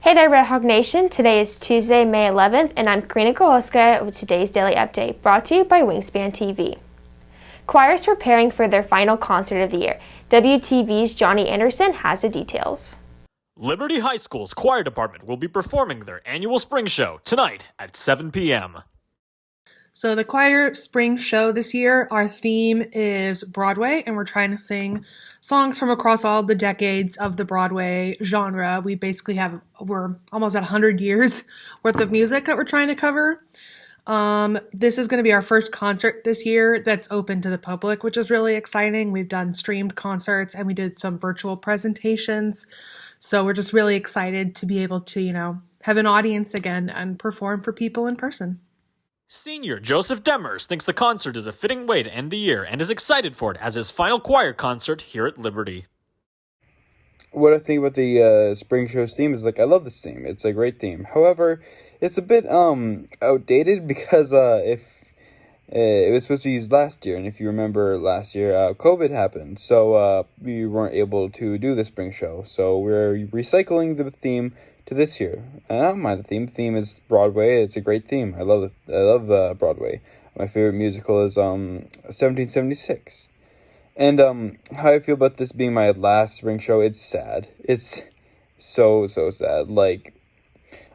Hey there, Red Hawk Nation. Today is Tuesday, May 11th, and I'm Karina Grokhovskaya with today's Daily Update, brought to you by Wingspan TV. Choirs preparing for their final concert of the year. WTV's Johnny Anderson has the details. Liberty High School's choir department will be performing their annual spring show tonight at 7 p.m. So the choir spring show this year, our theme is Broadway, and we're trying to sing songs from across all the decades of the Broadway genre. We're almost at 100 years worth of music that we're trying to cover. This is going to be our first concert this year that's open to the public, which is really exciting. We've done streamed concerts and we did some virtual presentations. So we're just really excited to be able to, have an audience again and perform for people in person. Senior Joseph Demers thinks the concert is a fitting way to end the year and is excited for it as his final choir concert here at Liberty. What I think about the spring show's theme is, I love this theme. It's a great theme. However, it's a bit outdated because if it was supposed to be used last year, and if you remember last year, COVID happened, so we weren't able to do the spring show. So we're recycling the theme to this year. And I don't mind the theme. The theme is Broadway. It's a great theme. I love Broadway. My favorite musical is 1776. And how I feel about this being my last spring show, it's sad. It's so sad.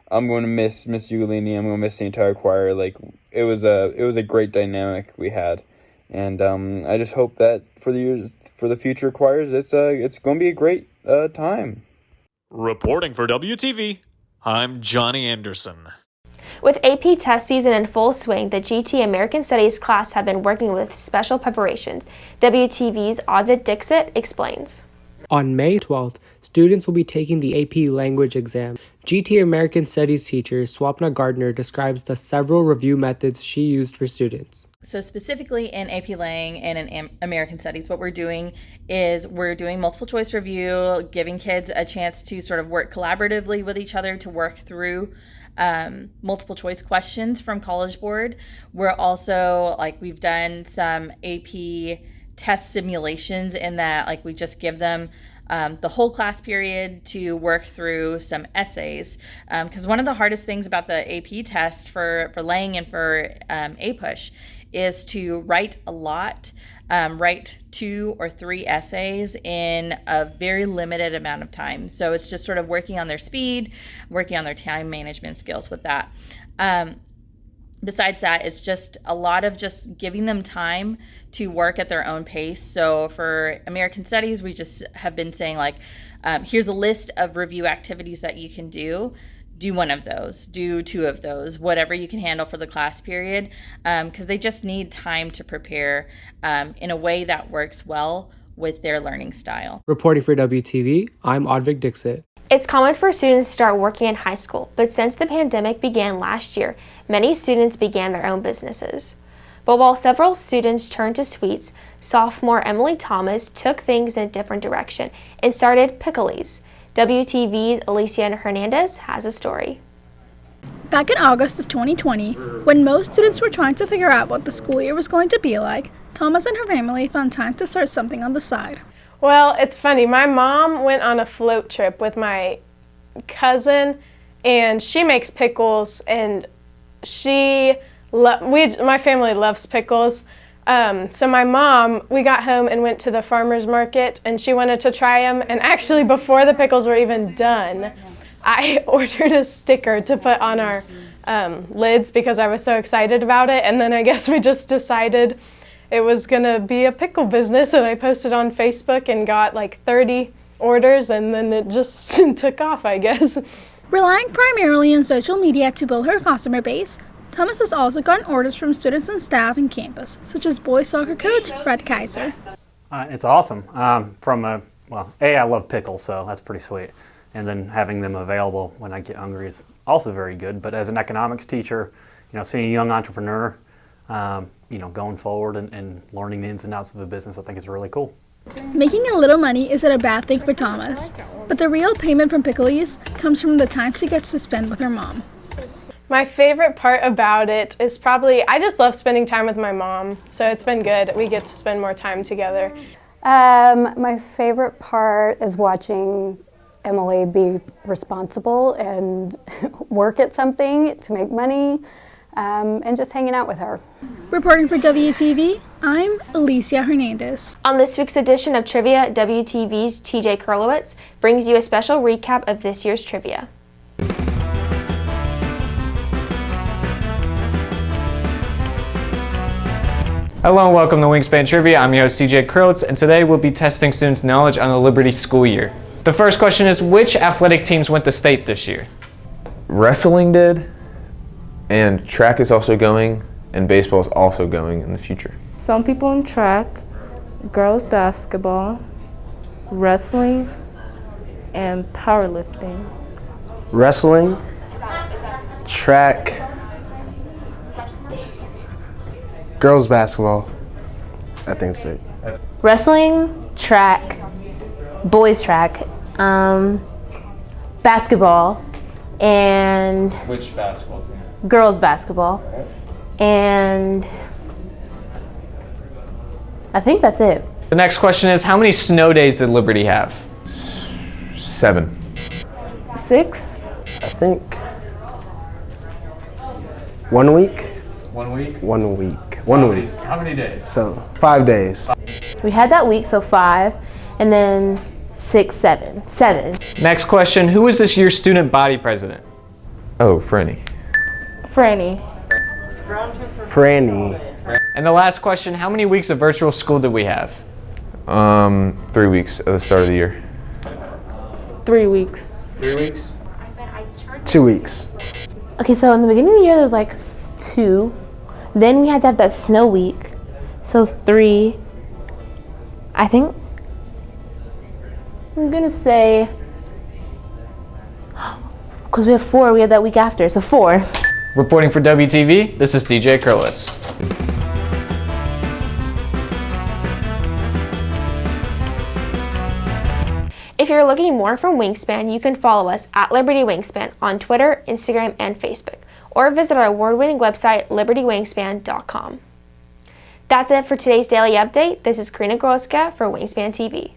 I'm going to miss Miss Ugolini. I'm going to miss the entire choir. It was a great dynamic we had. And I just hope that for the future choirs, it's going to be a great time. Reporting for WTV, I'm Johnny Anderson. With AP test season in full swing, the GT American Studies class have been working with special preparations. WTV's Advit Dixit explains. On May 12th, students will be taking the AP language exam. GT American Studies teacher Swapna Gardner describes the several review methods she used for students. So specifically in AP Lang and in American Studies, what we're doing is we're doing multiple choice review, giving kids a chance to sort of work collaboratively with each other to work through multiple choice questions from College Board. We're also, we've done some AP test simulations in that, we just give them the whole class period to work through some essays. Because one of the hardest things about the AP test for Lang and for APUSH is to write a lot, write 2 or 3 essays in a very limited amount of time. So it's just sort of working on their speed, working on their time management skills with that. Besides that, it's just a lot of just giving them time to work at their own pace. So for American Studies, we just have been saying here's a list of review activities that you can do. Do 1 of those, do 2 of those, whatever you can handle for the class period, because they just need time to prepare in a way that works well with their learning style. Reporting for WTV, I'm Advik Dixit. It's common for students to start working in high school, but since the pandemic began last year, many students began their own businesses. But while several students turned to sweets, sophomore Emily Thomas took things in a different direction and started Pickles. WTV's Alicia Hernandez has a story. Back in August of 2020, when most students were trying to figure out what the school year was going to be like, Thomas and her family found time to start something on the side. Well, it's funny. My mom went on a float trip with my cousin, and she makes pickles, and my family loves pickles. So my mom, we got home and went to the farmer's market, and she wanted to try them. And actually, before the pickles were even done, I ordered a sticker to put on our lids because I was so excited about it. And then I guess we just decided it was going to be a pickle business, and I posted on Facebook and got 30 orders, and then it just took off, I guess. Relying primarily on social media to build her customer base, Thomas has also gotten orders from students and staff in campus, such as boys soccer coach Fred Kaiser. It's awesome. I love pickles, so that's pretty sweet. And then having them available when I get hungry is also very good. But as an economics teacher, seeing a young entrepreneur, going forward and learning the ins and outs of the business, I think is really cool. Making a little money isn't a bad thing for Thomas, but the real payment from Pickles comes from the time she gets to spend with her mom. My favorite part about it is I just love spending time with my mom, so it's been good. We get to spend more time together. My favorite part is watching Emily be responsible and work at something to make money, and just hanging out with her. Reporting for WTV, I'm Alicia Hernandez. On this week's edition of Trivia, WTV's TJ Kurlowitz brings you a special recap of this year's trivia. Hello and welcome to Wingspan Trivia. I'm your host CJ Kurlowitz, and today we'll be testing students' knowledge on the Liberty school year. The first question is, which athletic teams went to state this year? Wrestling did, and track is also going, and baseball is also going in the future. Some people in track, girls basketball, wrestling, and powerlifting. Wrestling, track, girls basketball, I think so. Wrestling, track, boys track, basketball, and Which basketball team? girls basketball, and I think that's it. The next question is, how many snow days did Liberty have? 7. 6. I think 1 week. 1 week? 1 week. 1 week. How many days? So 5 days. We had that week, so 5, and then 6, 7. 7. Next question, who was this year's student body president? Oh, Franny. Franny. Franny. And the last question, how many weeks of virtual school did we have? 3 weeks at the start of the year. 3 weeks. 3 weeks? 2 weeks. Okay, so in the beginning of the year, there was like 2. Then we had to have that snow week, so 3. I think I'm gonna say, because we had 4, we had that week after, so 4. Reporting for WTV, this is DJ Kurlowitz. If you're looking more from Wingspan, you can follow us at Liberty Wingspan on Twitter, Instagram, and Facebook, or visit our award-winning website, libertywingspan.com. That's it for today's Daily Update. This is Karina Grokhovskaya for Wingspan TV.